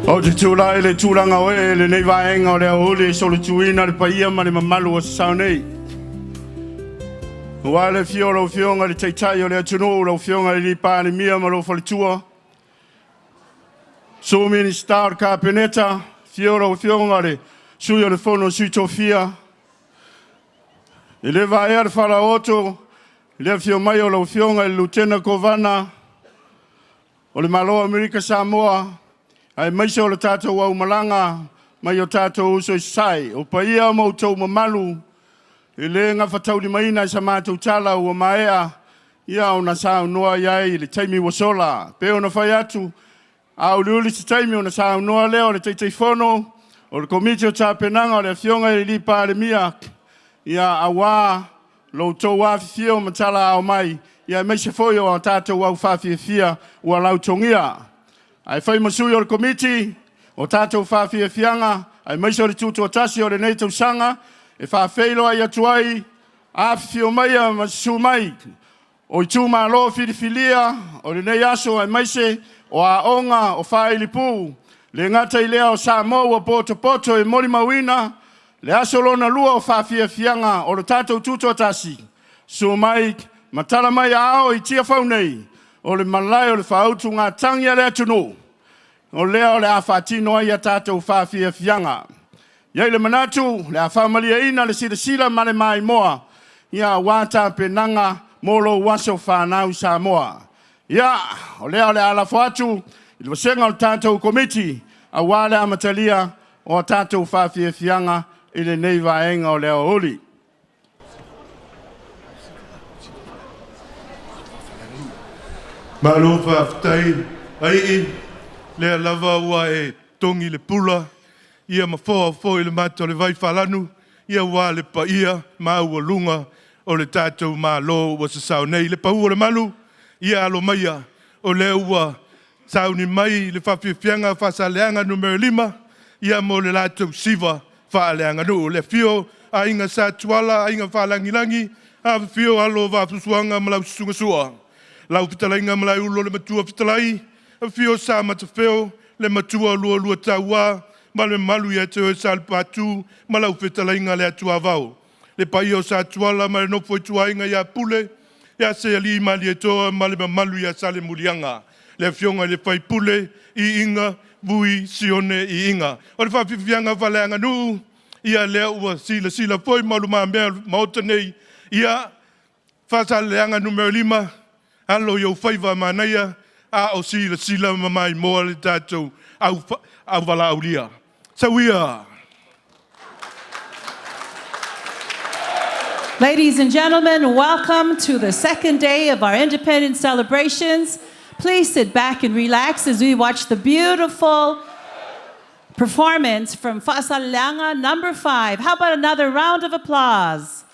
O te tūla e le tūranga o e le nei vaenga o le aole so le tuina le paia ma le mamalu o sa nei. Wa le fiora o fionga le teitai o le atunu o fionga le lipa le mia ma lo falitua. So mini star capeneta fiora o fionga le sui o le fono sui tofia. E le vaea le faraoto le fio mai o le fionga le lutena kovana o le malo Amerika Samoa. Ai maise o le tātou au malanga, mai o tātou uso i sai. O paia mo tau mamalu, e le ngā whatau li maina i sa mātou tala ua maea, ia o na sāu noa iai le taimi wasola. Peo na whai atu, au liuli si taimi o na sāu noa leo le teitei whono, o le komiti o tāpenanga o le fionga i li pāre mia, ia awa lo tau wāwhio matala au mai, ia maise foi o tātou au Faafiafia ua lautongia. Ai whai masui o le komiti, o tātou Faafiafiaga, ai maise o le tūtua tasi o le nei Tausaga, e whawheilo ai atu ai, awhio mai a masu mai, o i tū mālo whiriwhilia, o le nei aso ai maise, o a onga o whailipu, le ngata i lea o Samoa poto e mori mawina, le aso lona lua o Faafiafiaga, o le tātou tūtua tasi, su mai, matala mai a ao i tia whaunei, o le malai o le whautu ngā tangia le atunu. O lea o le awhatino ai a tātou Faafiafiaga. Iai le manatu, le awhamalia ina le sila male mai moa. Ia wāta penanga molo waso whanau Samoa. Ia, o lea o le alafo atu, i le wasenga o tātou komiti, a wale amatalia o tātou Faafiafiaga i le nei vaenga o lea o oli. Malo whaftai, ai lea lava ua e tongi le pula, ia mawhoa fo i le mata o le vai whalanu, ia wā le pa ia, maa ua lunga o le tātou maa lo ua sa sao nei, le pa ua le malu, ia alo maia, o le ua sao ni mai le Faafiafiaga whasaleanga numero 5, ia mo le lātou siva whaaleanga nu, le fio a inga sa tuala, a inga whalangilangi, a fio alo wāfusuanga malau sungasua. Lau pitalainga malai ulo le matua pitalai, a fio sa matawheo, le matua lua taua, ma le malu ia te sa le patu, ma lau pitalainga le atua vau. Le pai o sa tuala ma le nofo i tuainga ia pule, ia se ali ma li etoa ma le malu ia sa le mulianga. Le fionga le fai pule, i inga, vui, sione, i inga. O le Faafiafiaga whaleanga nu, ia lea ua sila foi malu maa mea maota nei, ia whasaleanga numero 5, alo yo whaiva manaia, a o sila mamai moa le tātou au wala aulia. So we are. Ladies and gentlemen, welcome to the second day of our independence celebrations. Please sit back and relax as we watch the beautiful performance from Faafiafiaga number 5. How about another round of applause?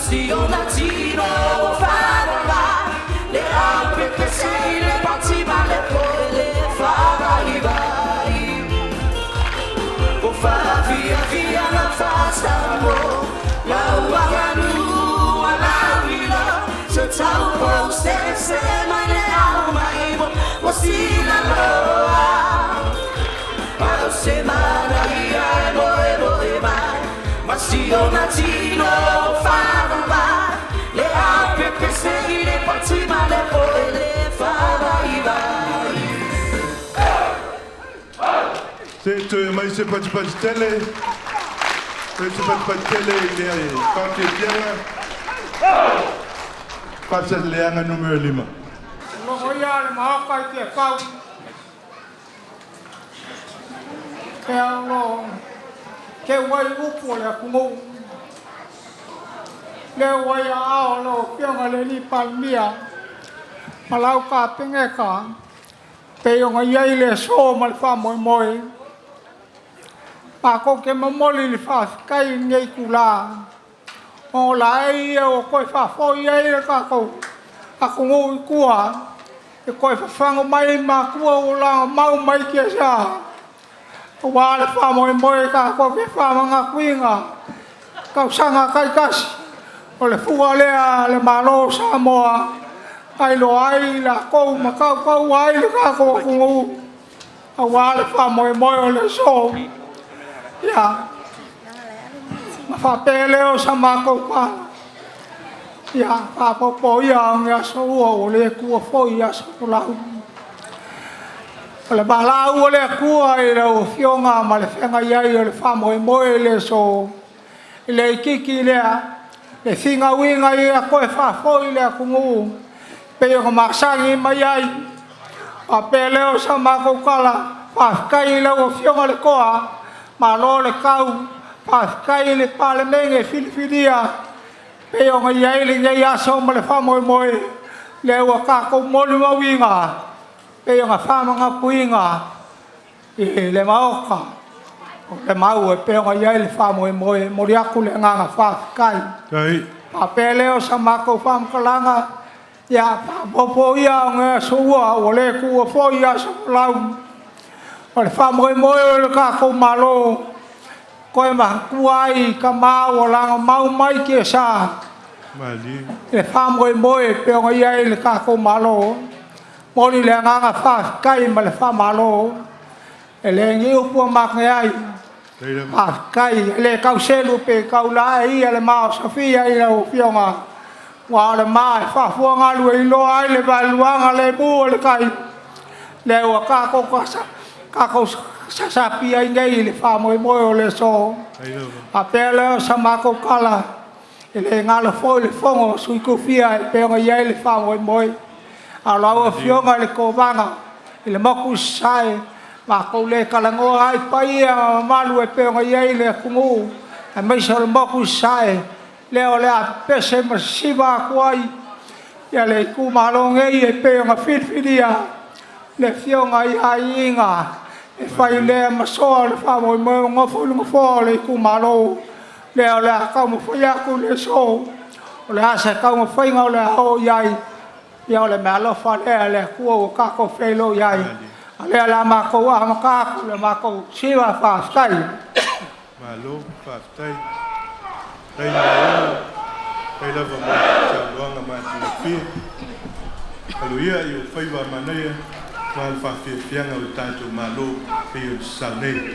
si ona tino fava le alpe che sei le pazzi male poi le fava i vai o fa via la fasta la uaganu ala vila se tau po se mai le au mai o si la loa o se mara ia e mai ma si ona tino fava le alpe che sei le pazzi male poi le fava i vai Se tu mai se pati tele. Se pati tele le Faafiafiaga. Pasa leanga numero 5. Lohoia le mahaka i te kau. Ke alo, ke wai upo le akungu. Le wai ao lo pionga le li palmia. Malau ka pingeka. Pe yonga iai le so mal fa moi moi. Pako ke mamoli le fa kai ngei kula. O lai o koe fa foi ai le kako. Ako ngoi kua. E koe fa fango mai ma kua o la mau mai kia sa. O wale fa moi moi kako ke fa manga kuinga. Kau sanga kai kasi. O le fua lea le malo Samoa. Ai lo ai la kou ma kau ai le kako ako ngu. A wale fa moi moi o le so. Ya. Whapeleo sa mako pa. Ia, whapopo ia ngea so ua o le kua foi ia sa pulau. O le balau o le kua i rau fionga ma le whenga iai o le whamoe moe le so. I le ikiki lea, le whinga winga i a koe whafoi lea kungu. Peo ka maksangi mai ai. Whapeleo sa mako kala. Whafkai lau o fionga le koa. Ma lo le kau. Paskai le pale menge filifilia. Peo nga iai le ngai aso ma le whamoe moe. Le ua kako molu ma winga. Peo nga whama nga puinga. I le maoka. Le mau e peo nga iai le whamoe moe. Mori aku le nganga whaskai. Papeleo sa mako whamkalanga. Ia papopo ia nga soua. O le kua fo ia sa lau. O le whamoe moe o le kako malo. Koe mahakuai ka mau o langa mau mai kia sa. Le whamoe moe peo nga iai le kako malo. Mori le nganga whaskai ma le whamalo. E le ngi upua makngai. Whaskai le kau selu pe kau lae ia le mao Sofia i lau fionga. Wa le mai whafua ngalu e ilo ai le valuanga le mua le kai. Le ua kako kasa. Kako sasapi ai ngai le whamoe moe o le so. A pēleo sa mako kala. E le ngala foi le fongo sui kufia e pēnga iai le whamoe moe. A laua fionga le kovanga. I le moku sae. Mako le kalangoa ai paia malu e pēnga iai le kungu. E meisa le moku sae. Leo le a pese ma siva kuai. Ia le kumalongei e pēnga filfilia. Le fionga i ai inga. E whai lea masoa le whamoe moe ngofu lunga fō le kumalo. Leo le a kau mawhai aku le so. O le asa kau mawhai ngau le ho iai. Ia o le mea lofa lea le kua o kako whelo iai. A lea la mako a makaku le mako siwa whaskai. Malo, whaskai. Hei malo. Hei lava mo sa luanga mati na pia. Aluia i o whaiwa manaya. Mal Faafiafiaga o tātou malo pe o saunei.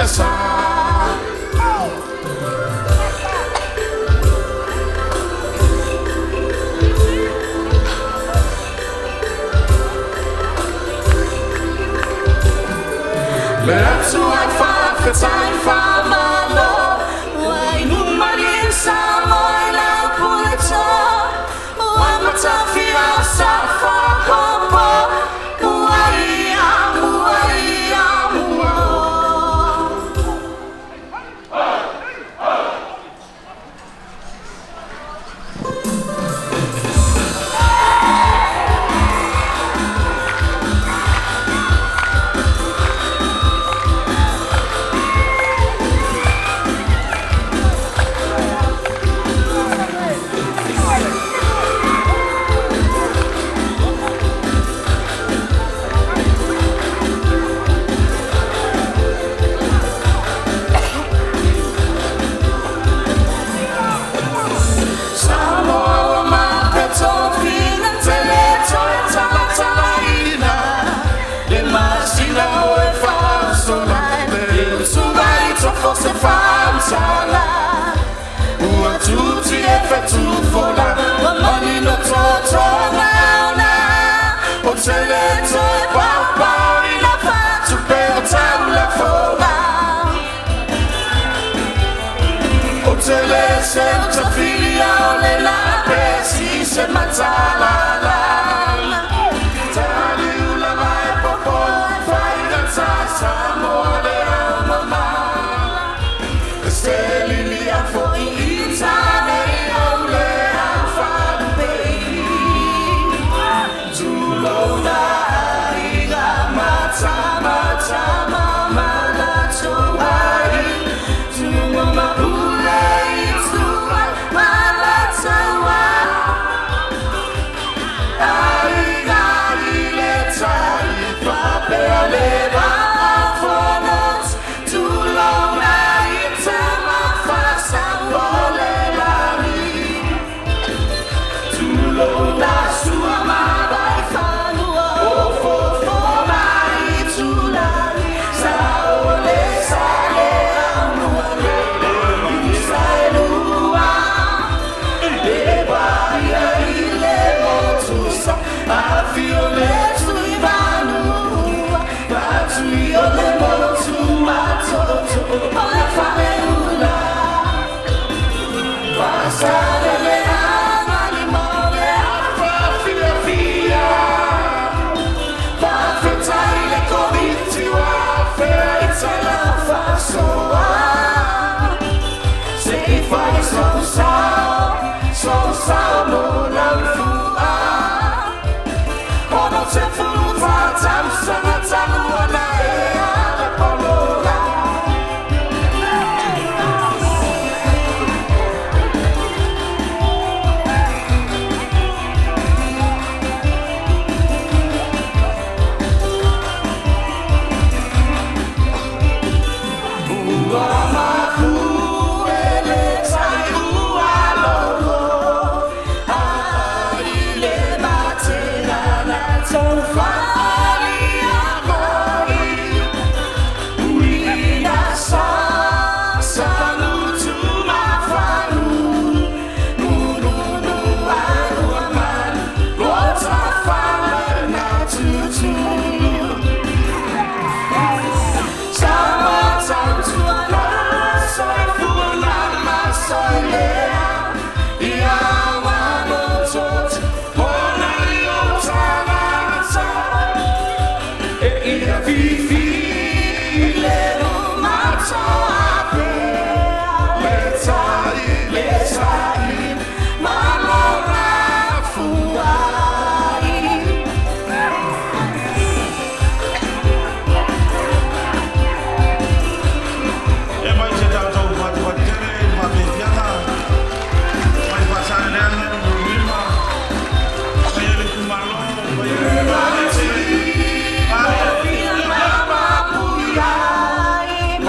Let's walk far for time for my love. Why no money in Samoa la pulito? Why my toughy outside for Popo? Why forse falsala Ua tutti e fettufola Mamani no totonauna O teleto e papari la faccio per taula fola O tele senza figlia o le lape si se mazzala Tali ula vai popo fai danza Samoa le mamma Stelilia for Italia, only Alpha baby. Tulona, iga mata mata mama la toai. Tulona pule itua malatawa. Aiga ileta ipape aleva fonos. Tulona.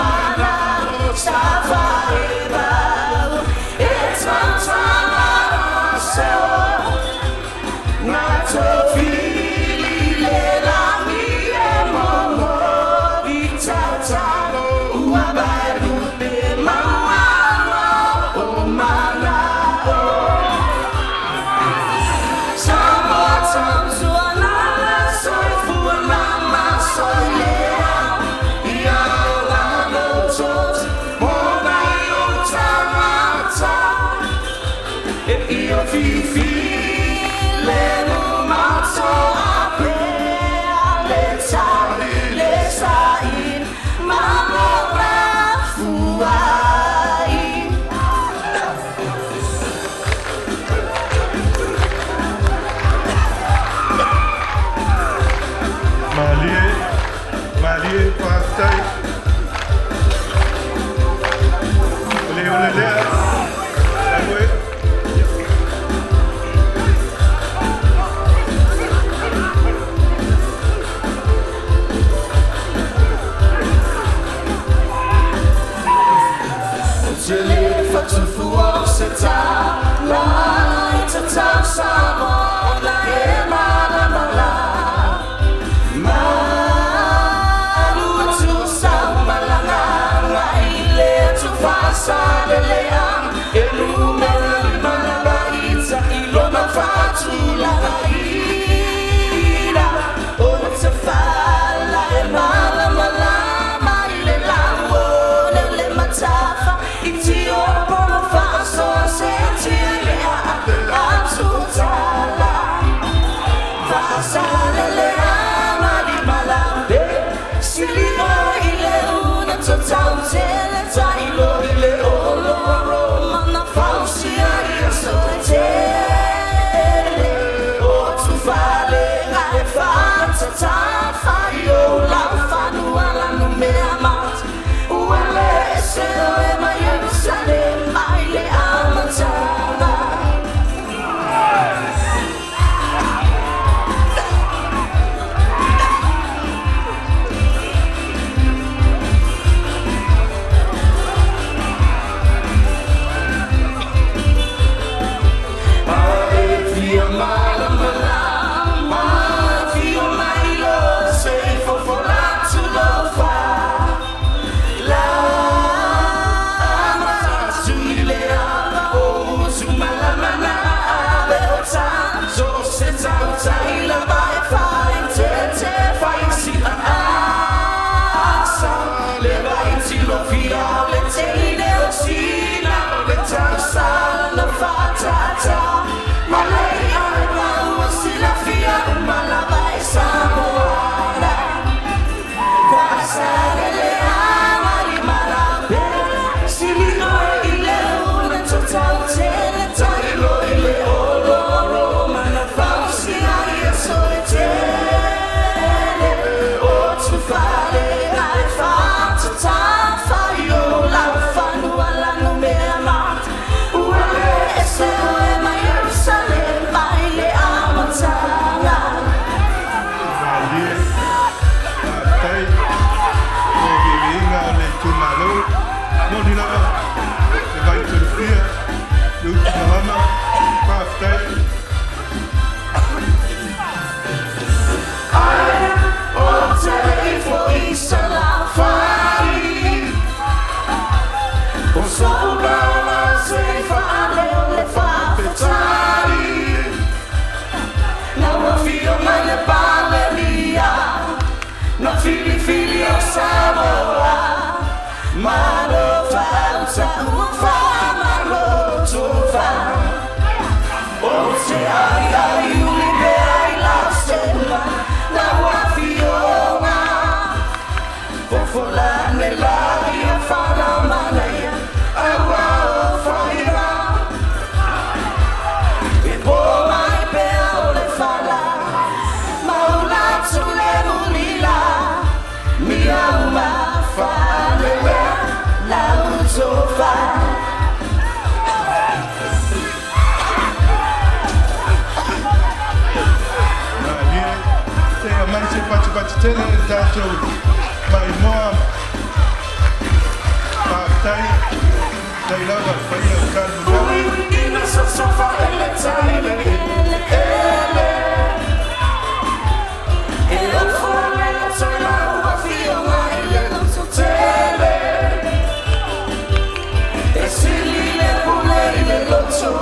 Mana Tausaga Samoa, Mano Tausaga Samoa, O se ai ulibe ai la sella, la Faafiafiaga, Fofola nella via fana manaya, awa o faira, e po mai pe ole fala, maula tule mulila, mi ama fale la uzofa. Tene tato mai moa tai dai lava fai il caldo in so fa ele tale e lo fuori la sola Faafiaga e non so tele e si le pone le locho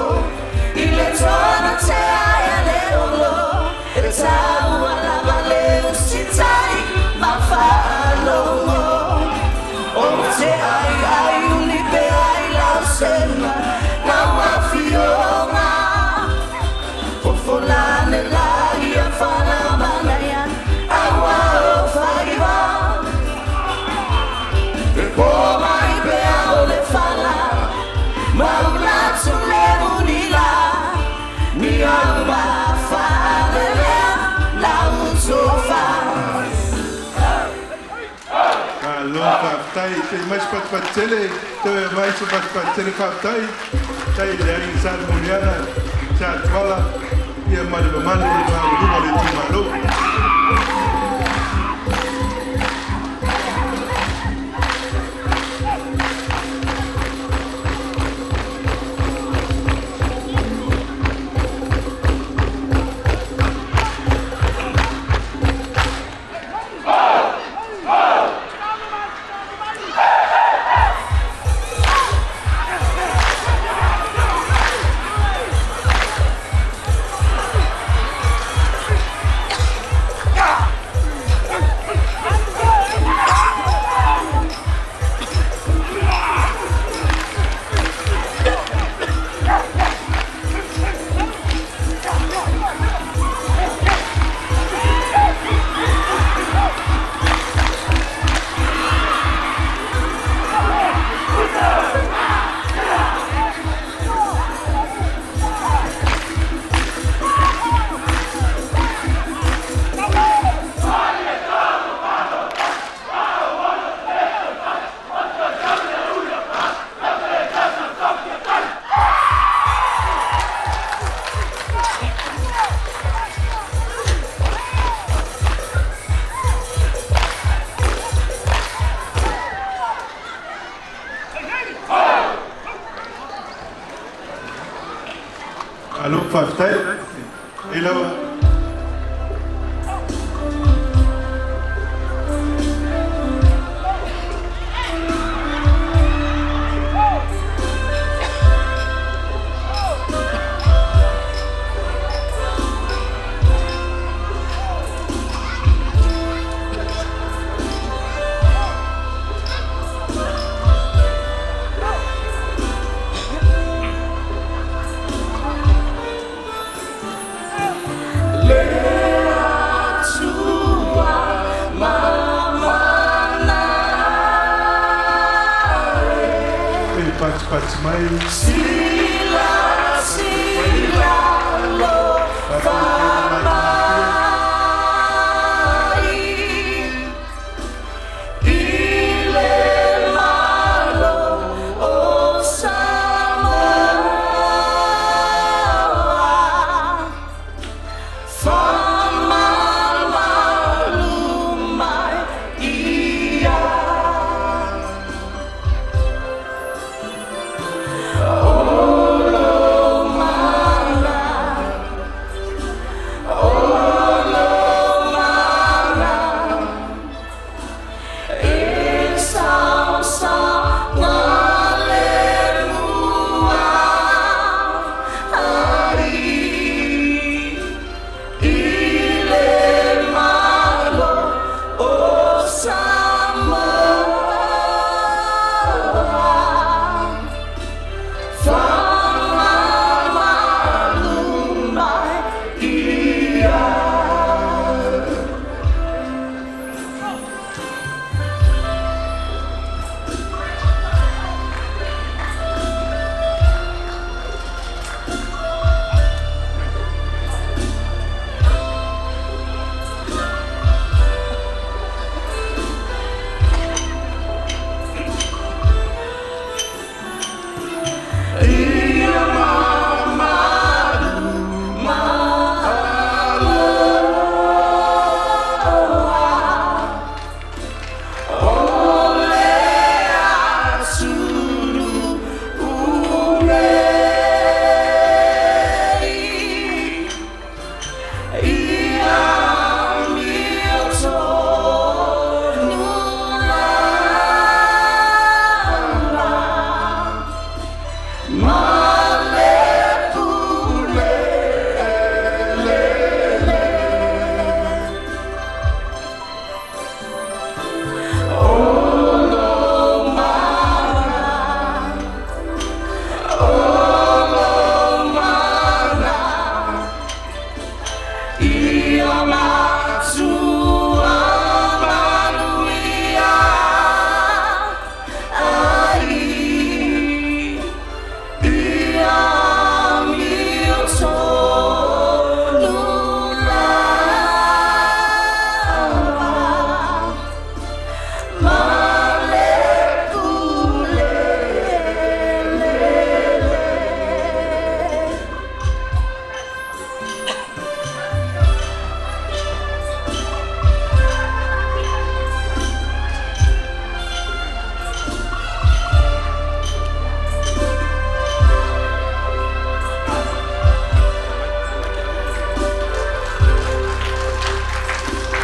il tuono te ai le olo e ciao alla vale usitai ma fallo o se ai unipe ai la sella la Faafiaga fofola nell'aria fa la manaya agua o faiva e poi mai pe le fala ma una sulle unila mi ama fale la uzofa. Allora, tai mais pat tele, mais pat tele tai dari Ceremonial, Tausaga, ia male mano le timalo. Alo whaftai. E lawa. Sila, sila, lo, famai, ile malo, o Samoa, famamalumai, ia.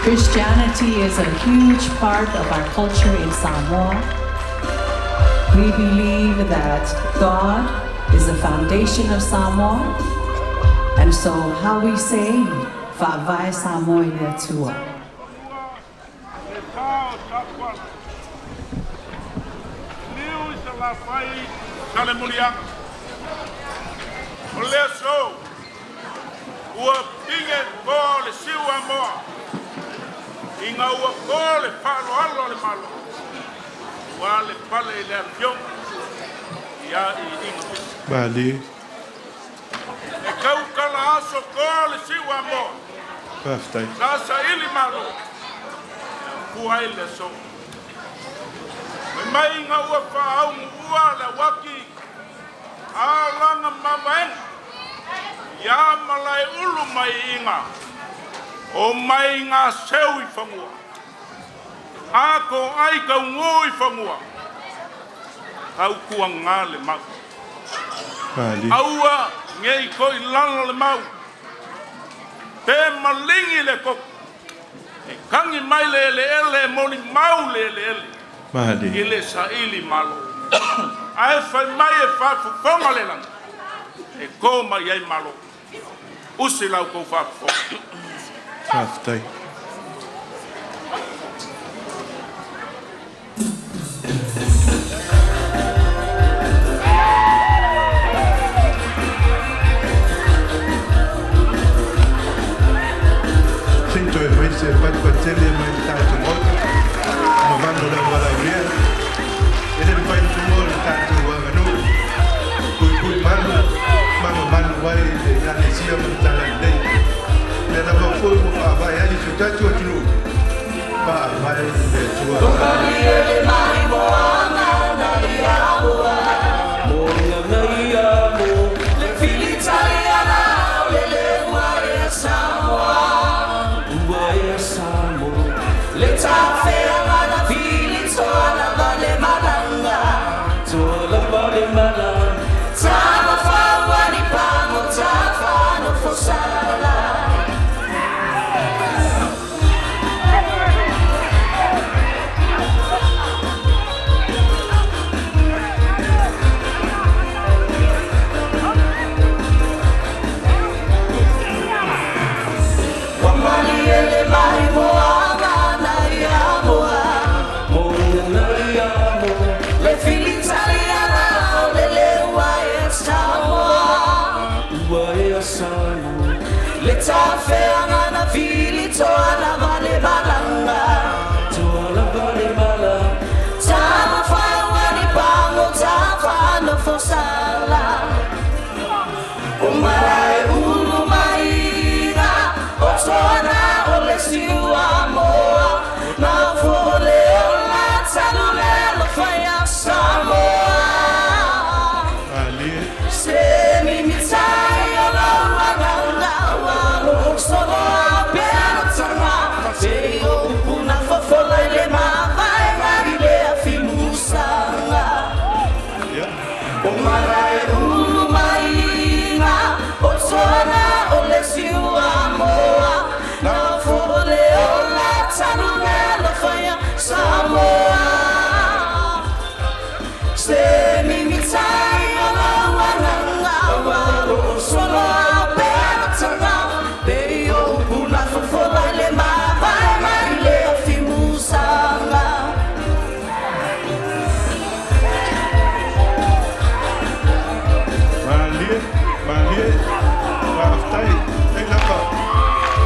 Christianity is a huge part of our culture in Samoa. We believe that God is the foundation of Samoa. And so how we say, Fa'avai Samoa Tua. Ceremonial. Oleso. Ua pinge gole siwa moa. Inga ua gole palo alo le malo. Wale pale le avion. Ya I inga. Bali. E kau kala aso gole siwa moa. Whaftai. Nasa ili malo. Kuai le so. Mai inga ua whaau ua le waki. Alanga mamaeng. Ya malai ulu mai inga. O mai ngā seu I whangua. Ako ai kau ngoi whangua. Au kua ngā le mau. Bali. Aua Ngei ko I lalo le mau. Te malingi le ko. E kangi mai le moni mau le. Mahadi. Ile sa ili malo. Ai fai mai e fa fonga le lang. E ko mai ai malo. Usi lau ko fa fo. Faftai. Sinto e mai se fai quatele mai tanto molto. Ma vanno da via. E ne fai molto tanto guarda no. Cui mano vai da sia montana dei. Le lava foi vai ali se tá tudo. Vai de tua.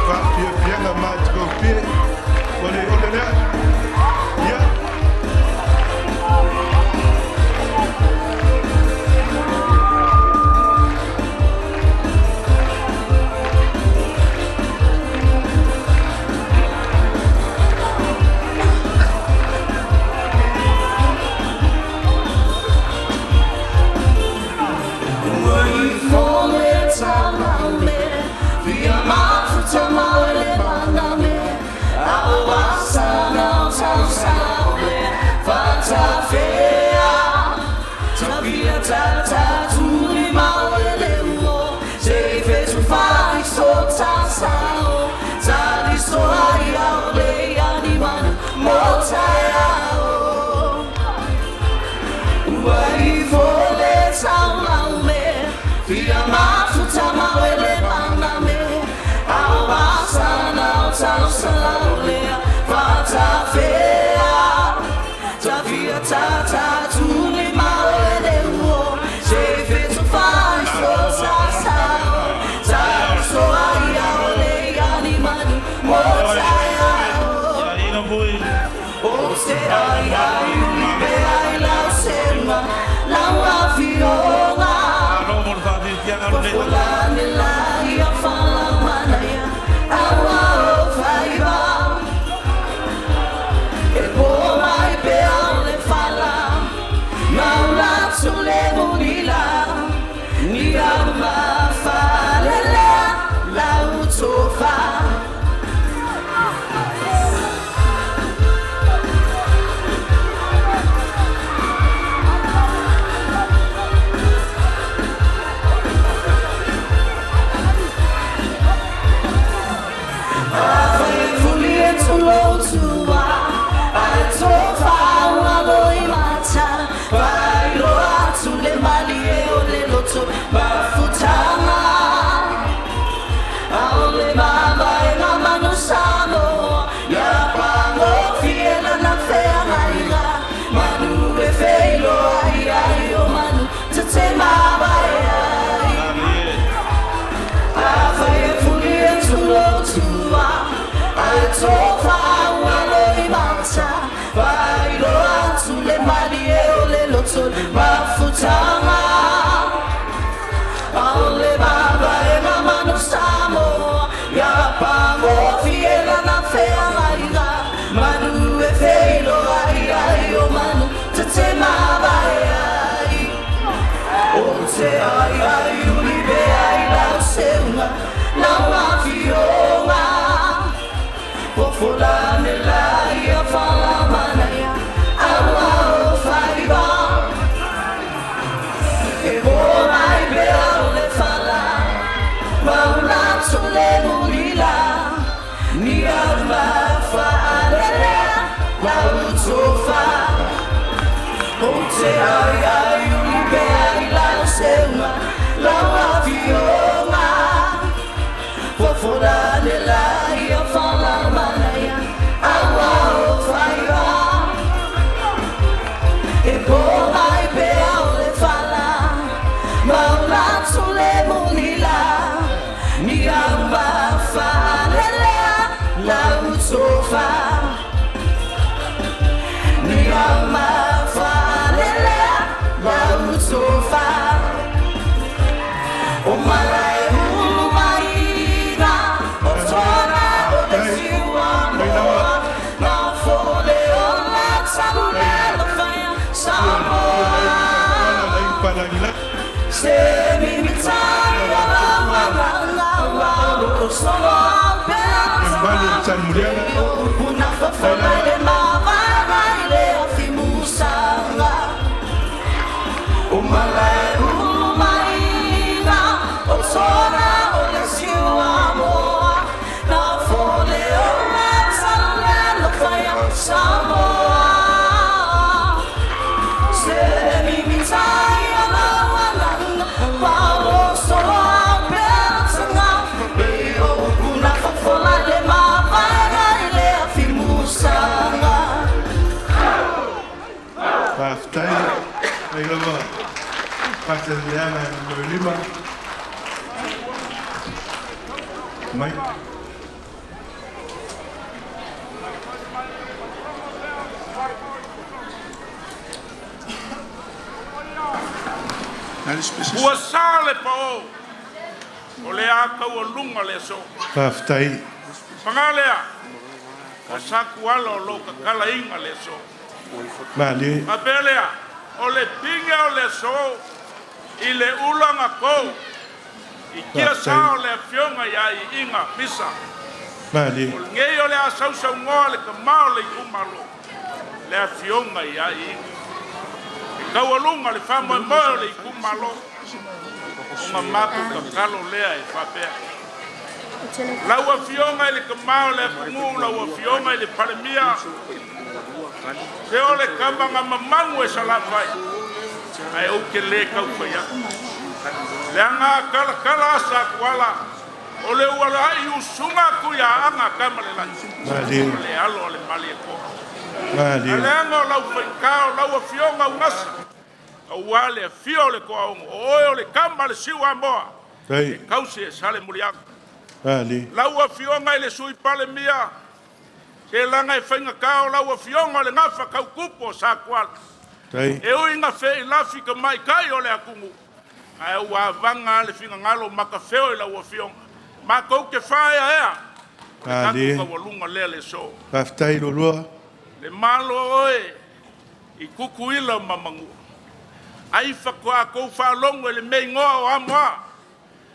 Faafiafiaga matikopie. Ole there. Yeah. le mali e o le loto le mafutanga Ole baba e mama no Samoa Ya pango fiela na fea laiga Manu e feilo ai ai o manu Te te mabai ai O te ai ai uli be ai lau seunga Lau mafionga Pofolane lai a fala manaya Awa o whaiva E ho mai bea o le fala Maula tole mulila Ni auma whaalelea Lau tofa O te ai ai uli be ai lau seunga Lau avionga Pofolane lai a fala manaya Awa o whaiva E ho mai bea o le fala Maula tole mulila Ni auma whaalelea Lau tofa Ni auma whaalelea Lau tofa O malai hulu maina O tona o le siwa moa Na fole o la samurela whaia Samoa Se mi mitai a la wanga O solo Ceremonial. Una fafona le mawara I le afimusanga O malai hulu maina O tona o le siwa moa Na fole o la samurela whaia Samoa Se mi mitai a la wanga Palo solo a pensanga E o una fafona le mawara I le afimusanga Whaftai, ai lawa, whakatarianga i lima. Mai. Ua sale pa o le akau o lunga le so. Whaftai, Pangalea, o saku ala o lo kakala inga le so. mali, Mabelea, o le pinga o le so, I le ulanga kou. I kia sa o le fionga ia I inga pisa. mali, O ngei o le asau sau ngoa le kamao le kumalo. Le fionga ia I inga. I kau o lunga le whamoe moe le kumalo. O ngā matu kakalo lea e whapea. Laua fionga I le kamao le pungu, laua fionga I le palemia. Se o le kamanga mamangu e salawhai. Ai au ke le kau whaia. Le anga kala kala asa kuala. O le uala ai usunga kuia anga kamale lai. mali, Le alo le mali e ko. mali, Le anga o lau whaikao, laua fionga ungasa. Au wale fio le ko aungo. O oe o le kama le siwa moa. tai, Kausi e sale mulianga. mali, Laua fionga I le sui pale mia. Se langa e whainga kao laua fionga le ngafa kau kupo sa kuala. tai, E ui ngā whee I lafi ka mai kai o le akungu. Ai ua vanga le whinga ngalo maka wheo I laua fionga. Ma kou ke whaea ea. mali, Ka walunga lea le so. whaftai lorua, Le malo oe. I kuku ila mamangu. Ai whakoa kou whalongo e le mei ngoa o amoa.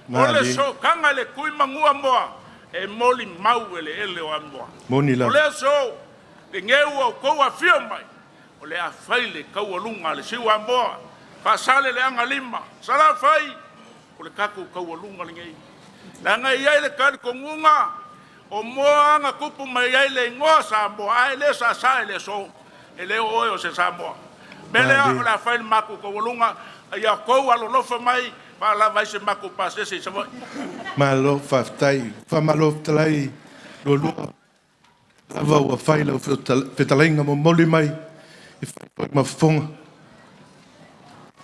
O le mali, so kanga le kui mangua moa. E moli mau e le ele o amoa. moni O la, le so. Le ngeu au kou a fio mai. O le a whai le kau alunga le siwa moa. Whasale le anga lima. Sala whai. O le kaku kau alunga le ngei. Langa iai le kari kongunga. O moa anga kupu mai iai le ngoa sa moa. Ai le sa sa le so. E le oe o se sa moa. Mele a o le a whai le maku kau alunga. Ia kou alo lofa mai. Pa la vai se maku pa se se savoi. malo, whaftai, whamalo talai, lorua, lava ua whaila o whetalainga mo moli mai, I whai ma whonga.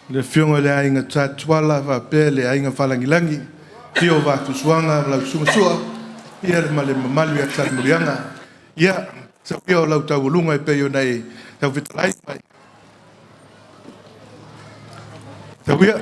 Le whionga le ainga tātuala, whapea le ainga whalangilangi, tio wākusuanga, lau sumasua, ia le male mamalu a tāmurianga, ia, sa pia o lau tauulunga I peo nei, tau whetalai mai, Tawia.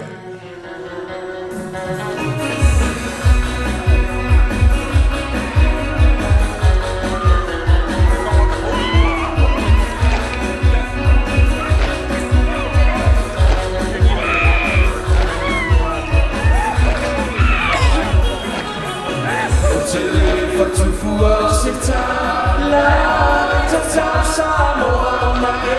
Tausaga Samoa, mala.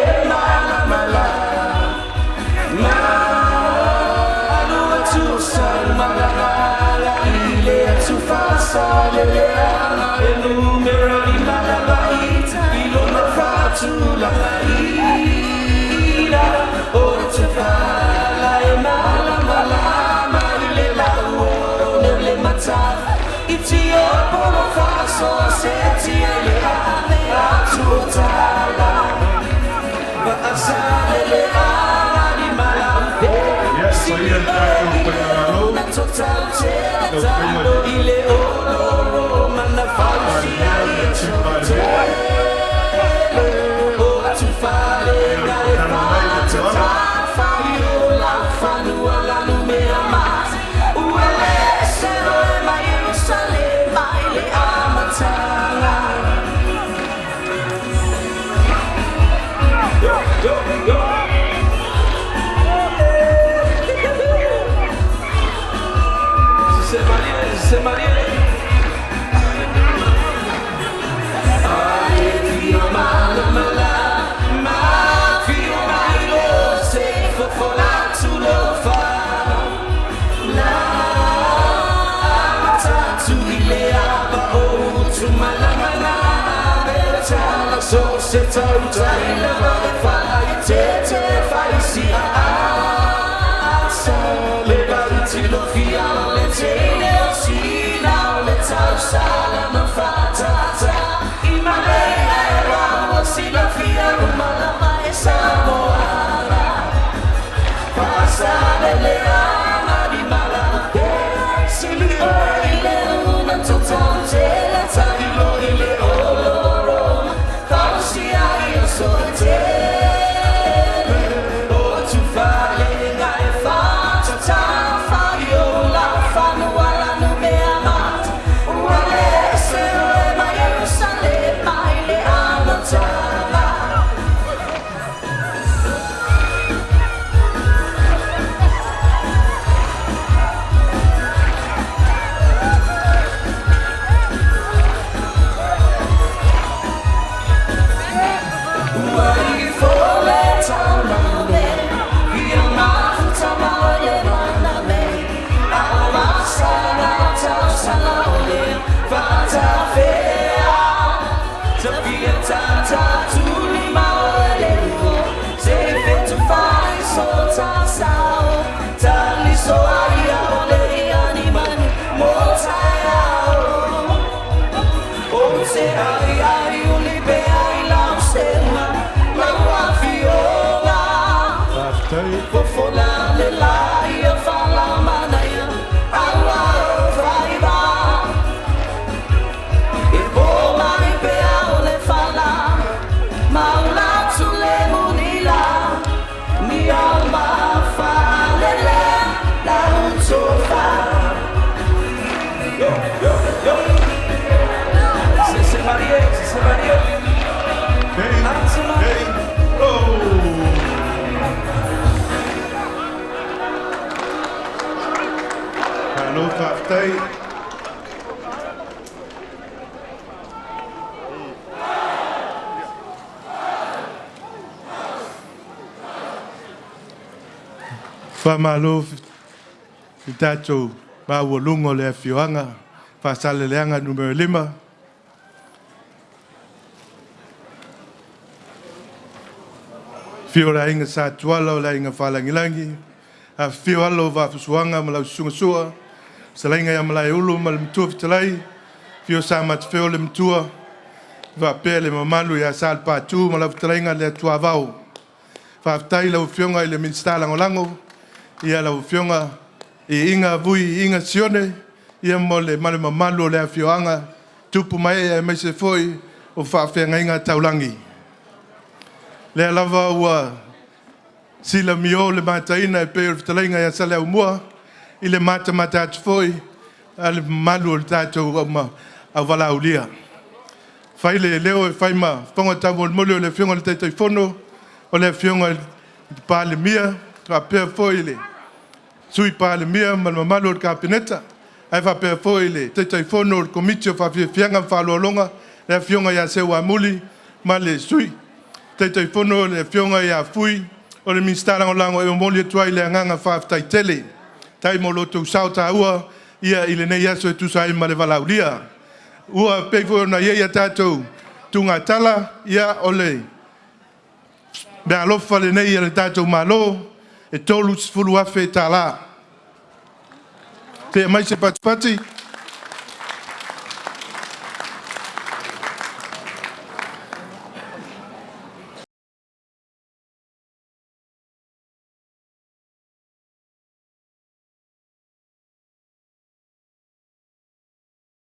Whamalo i tātou māua lungo le whioanga, whasale leanga numero 5. Whiora inga sa tuala o la inga whalangilangi, a whioalo whafusuanga ma lau sungasua, sa lainga ia malai ulu ma le mtua fitalai, whio sa mat whio le mtua, whapea le mamalu ia sa pātū ma lau fitalainga le atua vau. Whaftai lau whionga i le minsta langolango, ia lau whionga i inga vui inga sione, ia mo le male mamalu o le whioanga, tupu mai e mai se foi o whawhianga inga taulangi. Le lava ua Sila mio le mataina e peo fitalenga ya sale au mua. I le mata atu foi. Ale malu o le tātou au wala ulia. Whai le leo e whai ma. Whonga tamu o le mole o le whionga le teitei whono. O le whionga pa le mia. Ka pea foi le. Sui pa le mia ma malu o le kapineta. Ai wha pea foi le. Teitei whono o le komiti o Faafiafiaga whaloalonga. Le whionga ya se wa muli. Ma le sui. Teitei whono le whionga ya fui. O le ministara o lango e o moli atua i le anganga whaafitai tele. Tai mo loto sauta ua. Ia i le nei aso e tusai ma le walaulia. Ua peifo na ia tātou tunga tala. Ia ole. Mea alofa le nei le tātou malo. E tolu sifuru afe tala. Te mai se patipati.